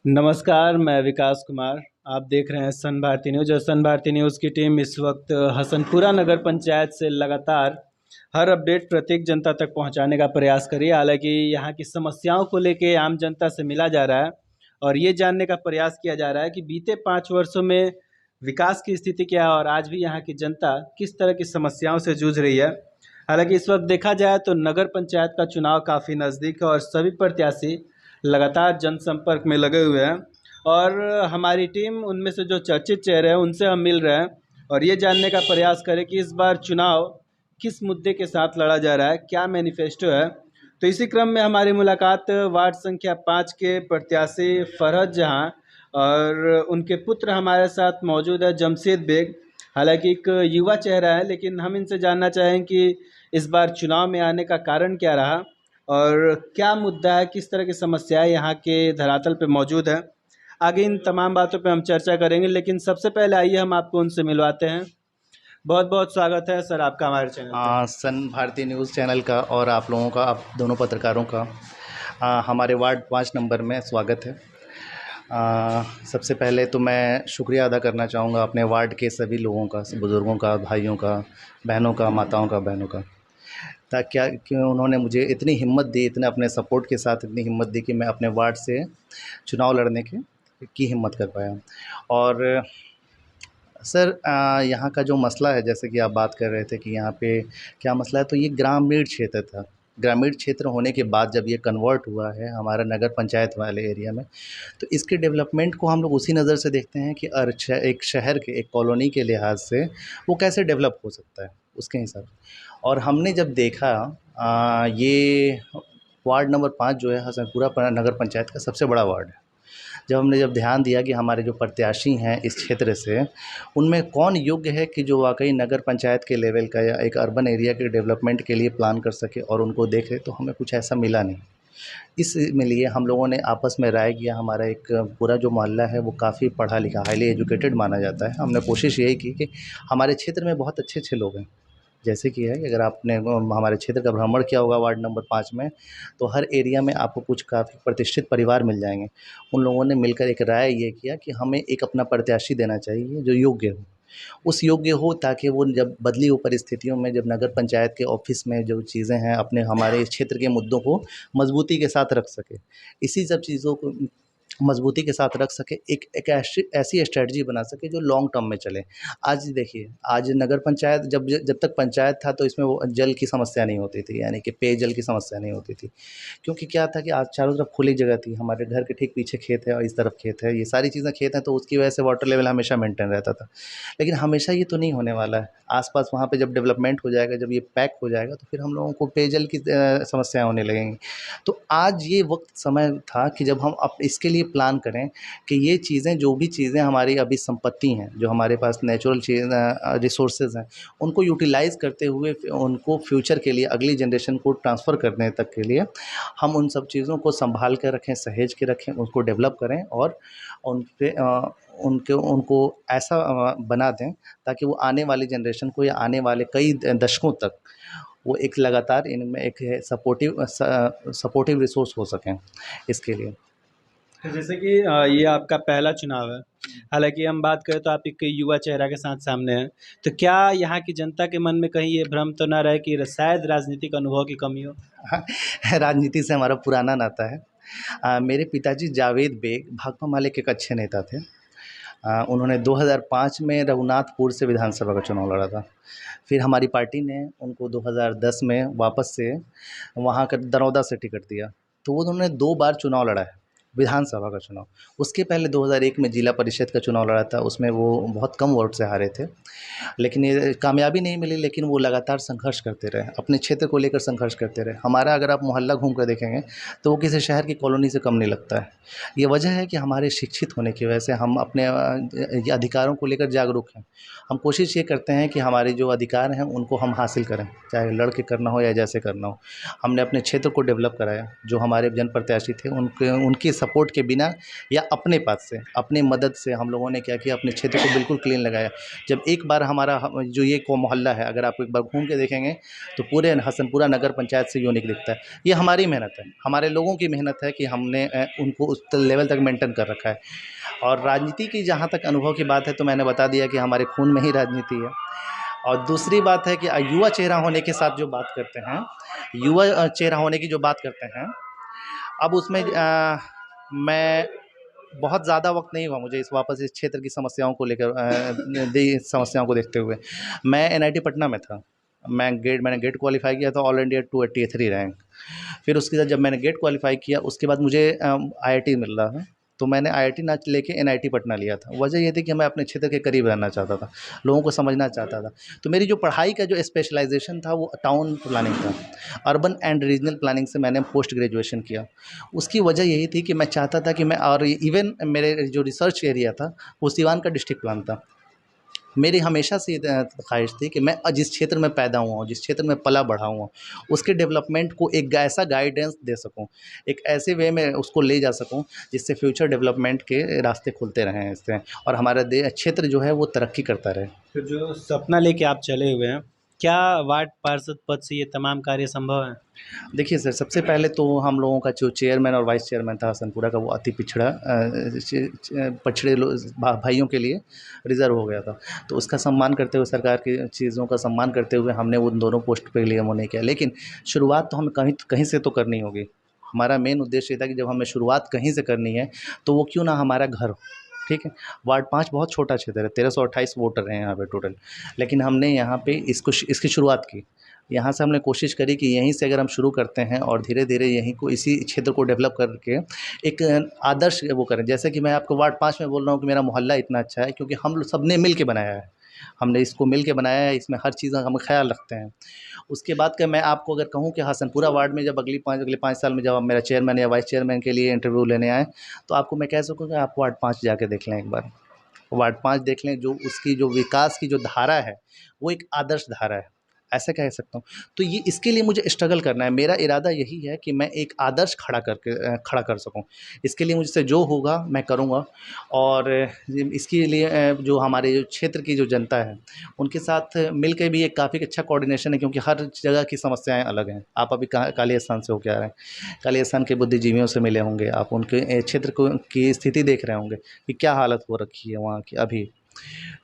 नमस्कार, मैं विकास कुमार। आप देख रहे हैं सन भारती न्यूज़ और सन भारती न्यूज़ की टीम इस वक्त हसनपुरा नगर पंचायत से लगातार हर अपडेट प्रत्येक जनता तक पहुंचाने का प्रयास कर रही है। हालांकि यहाँ की समस्याओं को लेके आम जनता से मिला जा रहा है और ये जानने का प्रयास किया जा रहा है कि बीते 5 वर्षों में विकास की स्थिति क्या है और आज भी यहाँ की जनता किस तरह की समस्याओं से जूझ रही है। हालांकि इस वक्त देखा जाए तो नगर पंचायत का चुनाव काफ़ी नज़दीक है और सभी प्रत्याशी लगातार जनसंपर्क में लगे हुए हैं और हमारी टीम उनमें से जो चर्चित चेहरे हैं उनसे हम मिल रहे हैं और ये जानने का प्रयास करें कि इस बार चुनाव किस मुद्दे के साथ लड़ा जा रहा है, क्या मैनिफेस्टो है। तो इसी क्रम में हमारी मुलाकात वार्ड संख्या 5 के प्रत्याशी फरहत जहां और उनके पुत्र हमारे साथ मौजूद है जमशेद बेग। हालांकि एक युवा चेहरा है लेकिन हम इनसे जानना चाहें कि इस बार चुनाव में आने का कारण क्या रहा और क्या मुद्दा है, किस तरह की समस्याएं यहाँ के धरातल पे मौजूद है। आगे इन तमाम बातों पे हम चर्चा करेंगे, लेकिन सबसे पहले आइए हम आपको उनसे मिलवाते हैं। बहुत बहुत स्वागत है सर आपका हमारे चैनल पे। सन भारती न्यूज़ चैनल का और आप लोगों का, आप दोनों पत्रकारों का हमारे वार्ड 5 नंबर में स्वागत है। सबसे पहले तो मैं शुक्रिया अदा करना चाहूँगा अपने वार्ड के सभी लोगों का, बुज़ुर्गों का, भाइयों का, बहनों का, माताओं का, बहनों का, ताकि क्या कि उन्होंने मुझे इतनी हिम्मत दी, इतने अपने सपोर्ट के साथ इतनी हिम्मत दी कि मैं अपने वार्ड से चुनाव लड़ने की हिम्मत कर पाया। और सर, यहाँ का जो मसला है, जैसे कि आप बात कर रहे थे कि यहाँ पे क्या मसला है, तो ये ग्रामीण क्षेत्र था। ग्रामीण क्षेत्र होने के बाद जब ये कन्वर्ट हुआ है हमारा नगर पंचायत वाले एरिया में, तो इसके डेवलपमेंट को हम लोग उसी नज़र से देखते हैं कि एक शहर के, एक कॉलोनी के लिहाज से वो कैसे डेवलप हो सकता है, उसके हिसाब से। और हमने जब देखा, ये वार्ड नंबर 5 जो है हसनपुरा नगर पंचायत का सबसे बड़ा वार्ड है। जब ध्यान दिया कि हमारे जो प्रत्याशी हैं इस क्षेत्र से, उनमें कौन योग्य है कि जो वाक़ई नगर पंचायत के लेवल का या एक अर्बन एरिया के डेवलपमेंट के लिए प्लान कर सके और उनको देखे, तो हमें कुछ ऐसा मिला नहीं। इसमें लिए हम लोगों ने आपस में राय किया। हमारा एक पूरा जो मोहल्ला है वो काफ़ी पढ़ा लिखा, हाईली एजुकेटेड माना जाता है। हमने कोशिश यही की कि हमारे क्षेत्र में बहुत अच्छे-अच्छे लोग हैं। जैसे कि है कि अगर आपने हमारे क्षेत्र का भ्रमण किया होगा वार्ड नंबर 5 में, तो हर एरिया में आपको कुछ काफ़ी प्रतिष्ठित परिवार मिल जाएँगे। उन लोगों ने मिलकर एक राय ये किया कि हमें एक अपना प्रत्याशी देना चाहिए जो योग्य हो। उस योग्य हो ताकि वो जब बदली हुई परिस्थितियों में, जब नगर पंचायत के ऑफ़िस में जो चीज़ें हैं, अपने हमारे क्षेत्र के मुद्दों को मज़बूती के साथ रख सके। इसी सब चीज़ों को मज़बूती के साथ रख सके, एक ऐसी स्ट्रैटेजी बना सके जो लॉन्ग टर्म में चले। आज देखिए, आज नगर पंचायत जब तक पंचायत था तो इसमें वो जल की समस्या नहीं होती थी, यानी कि पेयजल की समस्या नहीं होती थी। क्योंकि क्या था कि आज चारों तरफ खुली जगह थी, हमारे घर के ठीक पीछे खेत है और इस तरफ खेत है, ये सारी चीज़ें खेत हैं, तो उसकी वजह से वाटर लेवल हमेशा मेंटेन रहता था। लेकिन हमेशा ये तो नहीं होने वाला है। आस-पास वहाँ पे जब डेवलपमेंट हो जाएगा, जब ये पैक हो जाएगा, तो फिर हम लोगों को पेयजल की समस्याएँ होने लगेंगी। तो आज ये वक़्त समय था कि जब हम अब इसके लिए प्लान करें कि ये चीज़ें, जो भी चीज़ें हमारी अभी संपत्ति हैं, जो हमारे पास नेचुरल रिसोर्सेज़ हैं, उनको यूटिलाइज़ करते हुए उनको फ्यूचर के लिए, अगली जनरेशन को ट्रांसफ़र करने तक के लिए हम उन सब चीज़ों को सँभाल के रखें, सहेज के रखें, उसको डेवलप करें और उन पे उनको ऐसा बना दें ताकि वो आने वाली जनरेशन को या आने वाले कई दशकों तक वो एक लगातार इनमें एक सपोर्टिव रिसोर्स हो सकें इसके लिए। तो जैसे कि ये आपका पहला चुनाव है, हालांकि हम बात करें तो आप एक युवा चेहरा के साथ सामने हैं, तो क्या यहाँ की जनता के मन में कहीं ये भ्रम तो ना रहे कि शायद राजनीतिक अनुभव की कमी हो। राजनीति से हमारा पुराना नाता है। मेरे पिताजी जावेद बेग भाकपा माले के एक अच्छे नेता थे। उन्होंने 2005 में रघुनाथपुर से विधानसभा का चुनाव लड़ा था। फिर हमारी पार्टी ने उनको 2010 में वापस से वहाँ का दरौदा से टिकट दिया। तो वो उन्होंने 2 बार चुनाव लड़ा है, विधानसभा का चुनाव। उसके पहले 2001 में जिला परिषद का चुनाव लड़ा था, उसमें वो बहुत कम वोट से हारे थे। लेकिन ये कामयाबी नहीं मिली, लेकिन वो लगातार संघर्ष करते रहे, अपने क्षेत्र को लेकर संघर्ष करते रहे। हमारा अगर आप मोहल्ला घूम कर देखेंगे तो वो किसी शहर की कॉलोनी से कम नहीं लगता है। ये वजह है कि हमारे शिक्षित होने की वजह से हम अपने अधिकारों को लेकर जागरूक हैं। हम कोशिश ये करते हैं कि हमारे जो अधिकार हैं उनको हम हासिल करें, चाहे लड़ के करना हो या जैसे करना हो। हमने अपने क्षेत्र को डेवलप कराया। जो हमारे जनप्रत्याशी थे उनके सपोर्ट के बिना या अपने पास से, अपनी मदद से हम लोगों ने क्या किया, अपने क्षेत्र को बिल्कुल क्लीन लगाया। जब एक एक बार हमारा जो ये को मोहल्ला है, अगर आप एक बार घूम के देखेंगे तो पूरे हसनपुरा नगर पंचायत से यूनिक दिखता है। ये हमारी मेहनत है, हमारे लोगों की मेहनत है कि हमने उनको उस लेवल तक मेंटेन कर रखा है। और राजनीति की जहाँ तक अनुभव की बात है तो मैंने बता दिया कि हमारे खून में ही राजनीति है। और दूसरी बात है कि युवा चेहरा होने के साथ जो बात करते हैं, युवा चेहरा होने की जो बात करते हैं, अब उसमें मैं बहुत ज़्यादा वक्त नहीं हुआ मुझे इस वापस इस क्षेत्र की समस्याओं को लेकर समस्याओं को देखते हुए। मैं एनआईटी पटना में था। मैंने गेट क्वालिफाई किया था, ऑल इंडिया 283 रैंक। फिर उसके बाद जब मैंने गेट क्वालिफाई किया उसके बाद मुझे आईआईटी मिल रहा है, तो मैंने आईआईटी ना लेके एनआईटी पटना लिया था। वजह ये थी कि मैं अपने क्षेत्र के करीब रहना चाहता था, लोगों को समझना चाहता था। तो मेरी जो पढ़ाई का जो स्पेशलाइजेशन था वो टाउन प्लानिंग था, अर्बन एंड रीजनल प्लानिंग से मैंने पोस्ट ग्रेजुएशन किया। उसकी वजह यही थी कि मैं चाहता था कि मैं, और इवन मेरे जो रिसर्च एरिया था वो सिवान का डिस्ट्रिक्ट प्लान था। मेरी हमेशा से ख्वाहिश थी कि मैं जिस क्षेत्र में पैदा हुआ हूँ, जिस क्षेत्र में पला बढ़ा हुआ हूँ, उसके डेवलपमेंट को एक ऐसा गाइडेंस दे सकूँ, एक ऐसे वे में उसको ले जा सकूँ जिससे फ्यूचर डेवलपमेंट के रास्ते खुलते रहें इससे, और हमारा क्षेत्र जो है वो तरक्की करता रहे। तो जो सपना लेके आप चले हुए हैं, क्या वार्ड पार्षद पद से ये तमाम कार्य संभव है? देखिए सर, सबसे पहले तो हम लोगों का जो चेयरमैन और वाइस चेयरमैन था हसनपुरा का, वो अति पिछड़ा पछड़े भाइयों के लिए रिज़र्व हो गया था। तो उसका सम्मान करते हुए, सरकार की चीज़ों का सम्मान करते हुए हमने उन दोनों पोस्ट पे लिए होने किया। लेकिन शुरुआत तो हमें कहीं कहीं से तो करनी होगी। हमारा मेन उद्देश्य ये था कि जब हमें शुरुआत कहीं से करनी है तो वो क्यों ना हमारा घर हो, ठीक है। वार्ड 5 बहुत छोटा क्षेत्र है, 1328 वोटर हैं यहाँ पे टोटल। लेकिन हमने यहाँ पे इसकी शुरुआत की। यहाँ से हमने कोशिश करी कि यहीं से अगर हम शुरू करते हैं और धीरे-धीरे यहीं को, इसी क्षेत्र को डेवलप करके एक आदर्श वो करें। जैसे कि मैं आपको वार्ड 5 में बोल रहा हूँ कि मेरा मोहल्ला इतना अच्छा है क्योंकि हम लोग सबने मिल के बनाया है। हमने इसको मिल के बनाया है, इसमें हर चीज़ का हम ख़्याल रखते हैं। उसके बाद का मैं आपको अगर कहूँ कि हसनपुरा वार्ड में जब अगले 5 साल में जब आप मेरा चेयरमैन या वाइस चेयरमैन के लिए इंटरव्यू लेने आएँ, तो आपको मैं कह सकूँगा आप वार्ड 5 जाके देख लें एक बार। वार्ड 5 देख लें, जो उसकी जो विकास की जो धारा है, वो एक आदर्श धारा है, ऐसा कह सकता हूँ। तो ये इसके लिए मुझे स्ट्रगल करना है। मेरा इरादा यही है कि मैं एक आदर्श खड़ा कर सकूँ। इसके लिए मुझसे जो होगा मैं करूँगा। और इसके लिए जो हमारे जो क्षेत्र की जो जनता है, उनके साथ मिल के भी एक काफ़ी अच्छा कोऑर्डिनेशन है क्योंकि हर जगह की समस्याएँ अलग हैं। आप अभी काली स्थान से होके आ रहे हैं, काली स्थान के बुद्धिजीवियों से मिले होंगे, आप उनके क्षेत्र को की स्थिति देख रहे होंगे कि क्या हालत हो रखी है वहाँ की अभी।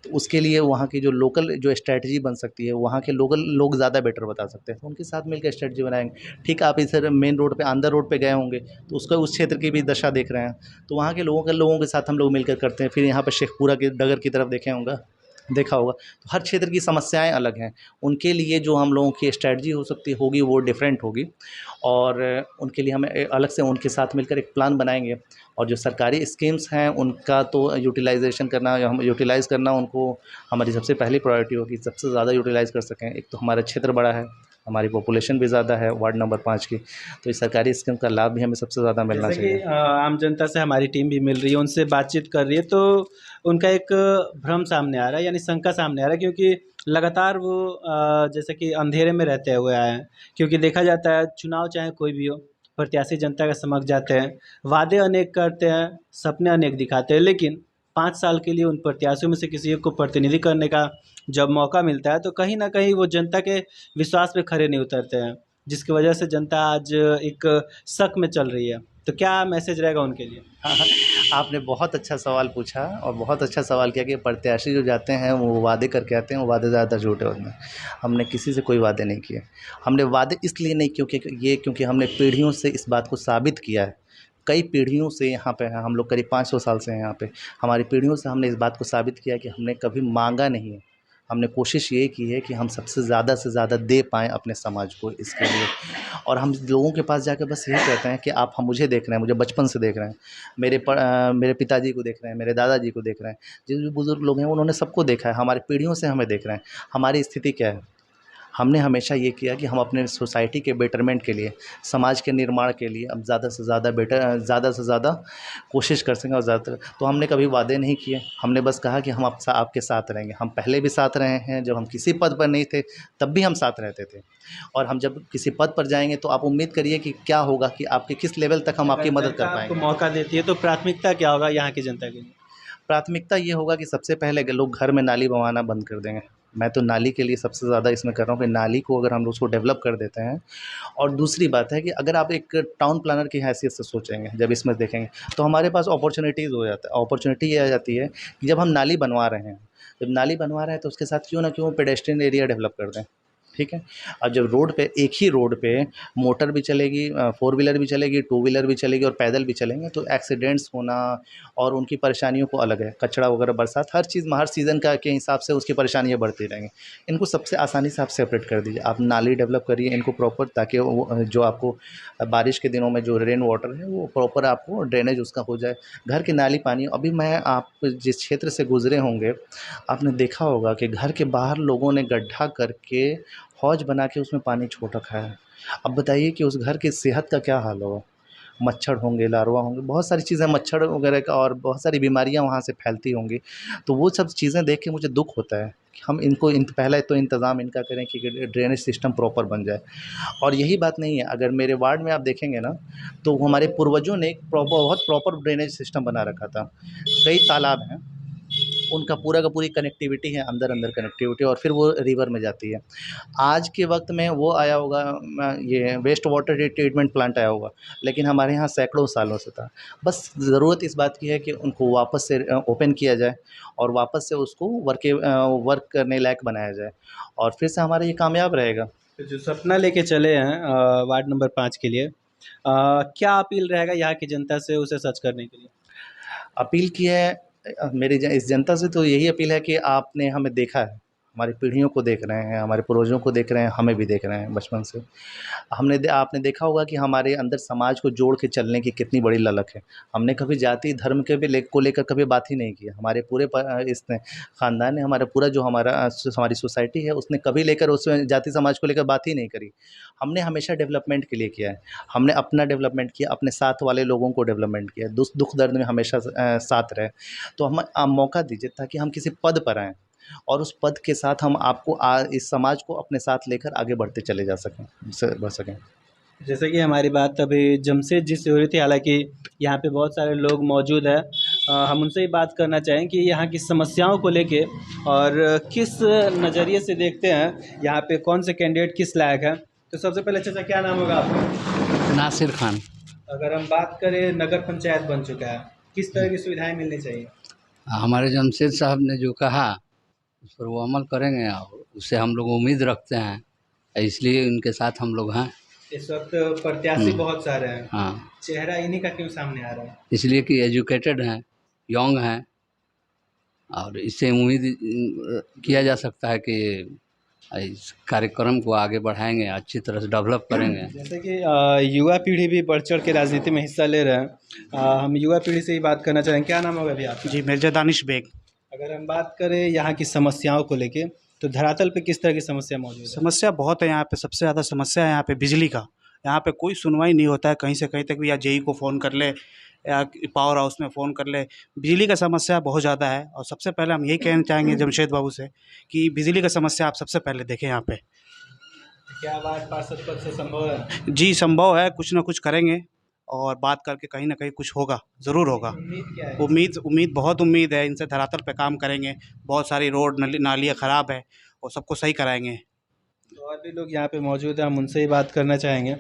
तो उसके लिए वहाँ की जो लोकल जो स्ट्रैटेजी बन सकती है, वहाँ के लोकल लोग ज़्यादा बेटर बता सकते हैं, तो उनके साथ मिलकर स्ट्रैटेजी बनाएँगे। ठीक है, आप इधर मेन रोड पे, आंदर रोड पे गए होंगे, तो उसका उस क्षेत्र की भी दशा देख रहे हैं, तो वहाँ के लोगों के साथ हम लोग मिलकर करते हैं। फिर यहाँ पे शेखपुरा के डगर की तरफ देखा होगा, तो हर क्षेत्र की समस्याएँ अलग हैं। उनके लिए जो हम लोगों की स्ट्रैटेजी हो सकती होगी वो डिफरेंट होगी, और उनके लिए हमें अलग से उनके साथ मिलकर एक प्लान बनाएँगे। और जो सरकारी स्कीम्स हैं उनका तो यूटिलाइज़ेशन करना, या हम यूटिलाइज़ करना, उनको हमारी सबसे पहली प्रायोरिटी होगी, सबसे ज़्यादा यूटिलाइज़ कर सकें। एक तो हमारा क्षेत्र बड़ा है, हमारी पॉपुलेशन भी ज़्यादा है वार्ड नंबर 5 की, तो इस सरकारी स्कीम का लाभ भी हमें सबसे ज़्यादा मिलना जैसे कि चाहिए। आम जनता से हमारी टीम भी मिल रही है, उनसे बातचीत कर रही है, तो उनका एक भ्रम सामने आ रहा है, यानी शंका सामने आ रहा है, क्योंकि लगातार वो जैसे कि अंधेरे में रहते हुए आए हैं। क्योंकि देखा जाता है चुनाव चाहे कोई भी हो, प्रत्याशी जनता के समक्ष जाते हैं, वादे अनेक करते हैं, सपने अनेक दिखाते हैं, लेकिन 5 साल के लिए उन प्रत्याशियों में से किसी एक को प्रतिनिधि करने का जब मौका मिलता है, तो कहीं न कहीं वो जनता के विश्वास पे खरे नहीं उतरते हैं, जिसकी वजह से जनता आज एक शक में चल रही है। तो क्या मैसेज रहेगा उनके लिए? हाँ, हाँ, आपने बहुत अच्छा सवाल पूछा और बहुत अच्छा सवाल किया कि प्रत्याशी जो जाते हैं वो वादे करके आते हैं, वो वादे ज़्यादातर झूठे होते हैं। हमने किसी से कोई वादे नहीं किए। हमने वादे इसलिए नहीं, क्योंकि हमने पीढ़ियों से इस बात को साबित किया है। कई पीढ़ियों से यहाँ पे हैं हम लोग, करीब 500 साल से हैं यहाँ पे। हमारी पीढ़ियों से हमने इस बात को साबित किया है कि हमने कभी माँगा नहीं है। हमने कोशिश ये की है कि हम सबसे ज़्यादा से ज़्यादा दे पाएँ अपने समाज को इसके लिए। और हम लोगों के पास जाके बस यही कहते हैं कि आप मुझे देख रहे हैं, मुझे बचपन से देख रहे हैं, मेरे पिताजी को देख रहे हैं, मेरे दादाजी को देख रहे हैं, जो बुज़ुर्ग लोग हैं उन्होंने सबको देखा है, हमारी पीढ़ियों से हमें देख रहे हैं। हमारी स्थिति क्या है? हमने हमेशा ये किया कि हम अपने सोसाइटी के बेटरमेंट के लिए, समाज के निर्माण के लिए अब ज़्यादा से ज़्यादा कोशिश कर सकें, और ज़्यादातर तो हमने कभी वादे नहीं किए। हमने बस कहा कि हम आपके साथ रहेंगे। हम पहले भी साथ रहे हैं, जब हम किसी पद पर नहीं थे तब भी हम साथ रहते थे, और हम जब किसी पद पर जाएँगे तो आप उम्मीद करिए कि क्या होगा, कि आपके किस लेवल तक हम आपकी अगर मदद कर जनता आपको पाएँगे। मौका देती है, तो प्राथमिकता क्या होगा यहाँ की जनता के लिए? प्राथमिकता ये होगा कि सबसे पहले कि लोग घर में नाली बनवाना बंद कर देंगे। मैं तो नाली के लिए सबसे ज़्यादा इसमें कर रहा हूँ कि नाली को अगर हम लोग उसको डेवलप कर देते हैं। और दूसरी बात है कि अगर आप एक टाउन प्लानर की हैसियत से सोचेंगे, जब इसमें देखेंगे तो हमारे पास अपॉर्चुनिटीज़ हो जाता है। अपॉर्चुनिटी ये आ जाती है कि जब हम नाली बनवा रहे हैं, जब नाली बनवा रहे हैं तो उसके साथ क्यों ना क्यों पेडेस्ट्रियन एरिया डेवलप कर दें, ठीक है। अब जब रोड पे, एक ही रोड पे मोटर भी चलेगी, फोर व्हीलर भी चलेगी, टू व्हीलर भी चलेगी और पैदल भी चलेंगे तो एक्सीडेंट्स होना और उनकी परेशानियों को अलग है। कचरा वगैरह, बरसात, हर चीज़ में हर सीज़न का के हिसाब से उसकी परेशानियाँ बढ़ती रहेंगी। इनको सबसे आसानी से आप सेपरेट कर दीजिए। आप नाली डेवलप करिए इनको प्रॉपर, ताकि वो जो आपको बारिश के दिनों में जो रेन वाटर है वो प्रॉपर आपको ड्रेनेज उसका हो जाए। घर की नाली पानी, अभी मैं, आप जिस क्षेत्र से गुज़रे होंगे आपने देखा होगा कि घर के बाहर लोगों ने गड्ढा करके हौज बना के उसमें पानी छोड़ रखा है। अब बताइए कि उस घर की सेहत का क्या हाल होगा। मच्छर होंगे, लार्वा होंगे, बहुत सारी चीज़ें, मच्छर वगैरह का, और बहुत सारी बीमारियां वहाँ से फैलती होंगी। तो वो सब चीज़ें देख के मुझे दुख होता है कि हम इनको पहले तो इंतज़ाम इनका करें कि ड्रेनेज सिस्टम प्रॉपर बन जाए। और यही बात नहीं है, अगर मेरे वार्ड में आप देखेंगे ना तो हमारे पूर्वजों ने एक बहुत प्रॉपर ड्रेनेज सिस्टम बना रखा था। कई तालाब हैं, उनका पूरा का पूरी कनेक्टिविटी है, अंदर अंदर कनेक्टिविटी, और फिर वो रिवर में जाती है। आज के वक्त में वो आया होगा, ये वेस्ट वाटर ट्रीटमेंट प्लांट आया होगा, लेकिन हमारे यहाँ सैकड़ों सालों से था। बस ज़रूरत इस बात की है कि उनको वापस से ओपन किया जाए और वापस से उसको वर्क करने लायक बनाया जाए, और फिर से हमारा ये कामयाब रहेगा। तो जो सपना लेके चले हैं वार्ड नंबर 5 के लिए, क्या अपील रहेगा यहाँ की जनता से उसे सच करने के लिए? अपील की है मेरी इस जनता से, तो यही अपील है कि आपने हमें देखा है, हमारी पीढ़ियों को देख रहे हैं, हमारे पूर्वजों को देख रहे हैं, हमें भी देख रहे हैं बचपन से। आपने देखा होगा कि हमारे अंदर समाज को जोड़ के चलने की कितनी बड़ी ललक है। हमने कभी जाति धर्म के भी को लेकर कभी बात ही नहीं किया। हमारे पूरे इसने ख़ानदान ने, हमारा पूरा जो हमारी सोसाइटी है उसने कभी लेकर उसमें जाति समाज को लेकर बात ही नहीं करी। हमने हमेशा डेवलपमेंट के लिए किया है। हमने अपना डेवलपमेंट किया, अपने साथ वाले लोगों को डेवलपमेंट किया, दुख दर्द में हमेशा साथ रहे। तो हम आप मौका दीजिए ताकि हम किसी पद पर आएँ और उस पद के साथ हम आपको इस समाज को अपने साथ लेकर आगे बढ़ते चले जा सकें, बढ़ सकें। जैसे कि हमारी बात अभी जमशेद जी से हो रही थी, हालांकि यहाँ पे बहुत सारे लोग मौजूद हैं। हम उनसे ही बात करना चाहें कि यहाँ की समस्याओं को लेके और किस नज़रिए से देखते हैं, यहाँ पे कौन से कैंडिडेट किस लायक है। तो सबसे पहले चाचा, क्या नाम होगा आपका? नासिर खान। अगर हम बात करें, नगर पंचायत बन चुका है, किस तरह की सुविधाएं मिलनी चाहिए? हमारे जमशेद साहब ने जो कहा उस पर वो अमल करेंगे और उससे हम लोग उम्मीद रखते हैं, इसलिए उनके साथ हम लोग हैं। इस वक्त प्रत्याशी बहुत सारे हैं, हाँ, चेहरा इन्हीं का क्यों सामने आ रहा है? इसलिए कि एजुकेटेड हैं, यंग हैं, और इससे उम्मीद किया जा सकता है कि इस कार्यक्रम को आगे बढ़ाएंगे, अच्छी तरह से डेवलप करेंगे। जैसे कि युवा पीढ़ी भी बढ़ चढ़ के राजनीति में हिस्सा ले रहे हैं। हम युवा पीढ़ी से ही बात करना चाहेंगे, क्या नाम होगा अभी आपका? जी, मिर्ज़ा दानिश बेग। अगर हम बात करें यहाँ की समस्याओं को लेके, तो धरातल पे किस तरह की समस्या मौजूद है? समस्या बहुत है यहाँ पे, सबसे ज़्यादा समस्या है यहाँ पे बिजली का। यहाँ पे कोई सुनवाई नहीं होता है, कहीं से कहीं तक भी, या जेई को फ़ोन कर ले या पावर हाउस में फ़ोन कर ले। बिजली का समस्या बहुत ज़्यादा है, और सबसे पहले हम यही कहना चाहेंगे जमशेद बाबू से कि बिजली का समस्या आप सबसे पहले देखें यहाँ पे। क्या वार्ड पार्षद पद से संभव है? जी, संभव है, कुछ ना कुछ करेंगे और बात करके कहीं ना कहीं कुछ होगा, ज़रूर होगा। उम्मीद क्या है? उम्मीद बहुत उम्मीद है, इनसे धरातल पे काम करेंगे। बहुत सारी रोड नालियाँ ख़राब है और सबको सही कराएंगे। तो और भी लोग यहाँ पे मौजूद हैं, हम उनसे ही बात करना चाहेंगे।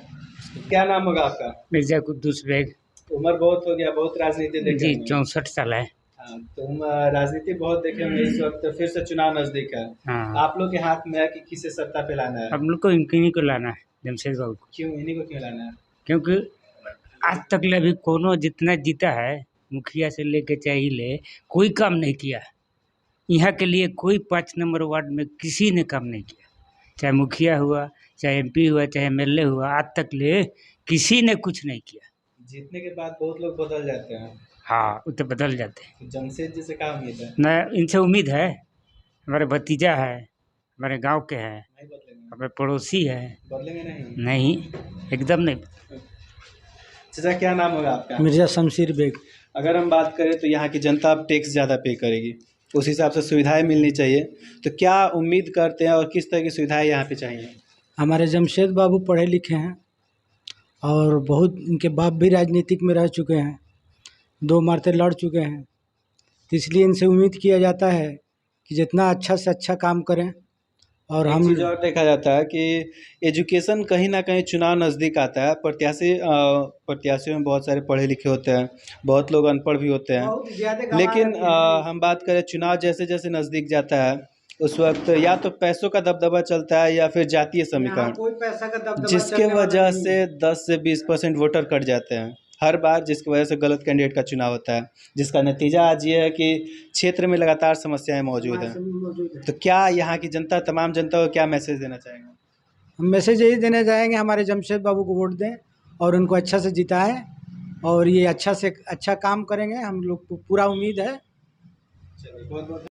क्या नाम होगा आपका? मिर्ज़ा कुद्दूस बेग। उम्र बहुत हो गया, बहुत राजनीति देखे जी, होंगे। 64 साल है। हाँ, तो हम राजनीति बहुत देखे होंगे। इस वक्त फिर से चुनाव नजदीक है, हाँ, आप लोग के हाथ में है कि किसे सत्ता पे लाना है? हम लोग को इन्हीं को लाना है, जमशेद बाबू को, क्यों इन्हीं को क्यों लाना है? क्योंकि आज तक ले अभी कोनो जितना जीता है, मुखिया से लेके चाहे ले, कोई काम नहीं किया है। यहाँ के लिए कोई 5 नंबर वार्ड में किसी ने काम नहीं किया, चाहे मुखिया हुआ, चाहे एमपी हुआ, चाहे एमएलए हुआ, आज तक ले किसी ने कुछ नहीं किया। जीतने के बाद बहुत लोग बदल जाते हैं, हाँ, वो तो बदल जाते हैं। तो जमशेद जी से क्या उम्मीद है? न इनसे उम्मीद है, हमारे भतीजा है, हमारे गांव के हैं, नहीं बदलेंगे? हमारे पड़ोसी है। बदलेंगे नहीं? नहीं, एकदम नहीं। चाचा, क्या नाम होगा आपका? मिर्ज़ा शमशीर बेग। अगर हम बात करें तो यहाँ की जनता अब टैक्स ज़्यादा पे करेगी, उस हिसाब से सुविधाएं मिलनी चाहिए, तो क्या उम्मीद करते हैं और किस तरह की सुविधाएं यहाँ पे चाहिए? हमारे जमशेद बाबू पढ़े लिखे हैं और बहुत, इनके बाप भी राजनीतिक में रह चुके हैं, 2 मरते लड़ चुके हैं, तो इसलिए इनसे उम्मीद किया जाता है कि जितना अच्छा से अच्छा काम करें। और एक हम चीज़ और देखा जाता है कि एजुकेशन कहीं ना कहीं चुनाव नज़दीक आता है, प्रत्याशियों में बहुत सारे पढ़े लिखे होते हैं, बहुत लोग अनपढ़ भी होते हैं। लेकिन हम बात करें चुनाव जैसे जैसे नज़दीक जाता है उस वक्त या तो पैसों का दबदबा चलता है या फिर जातीय यहाँ समीकरण, कोई पैसा का दबदबा जिसके चलने वाला वजह नहीं से है। 10 से 20% वोटर कट जाते हैं हर बार, जिसकी वजह से गलत कैंडिडेट का चुनाव होता है, जिसका नतीजा आज ये है कि क्षेत्र में लगातार समस्याएं मौजूद हैं। मौजूद है। तो क्या यहाँ की जनता, तमाम जनता को क्या मैसेज देना चाहेंगे? हम मैसेज यही देने जाएंगे, हमारे जमशेद बाबू को वोट दें और उनको अच्छा से जिताएं और ये अच्छा से अच्छा काम करेंगे, हम लोग को पूरा उम्मीद है। चलिए, बहुत बहुत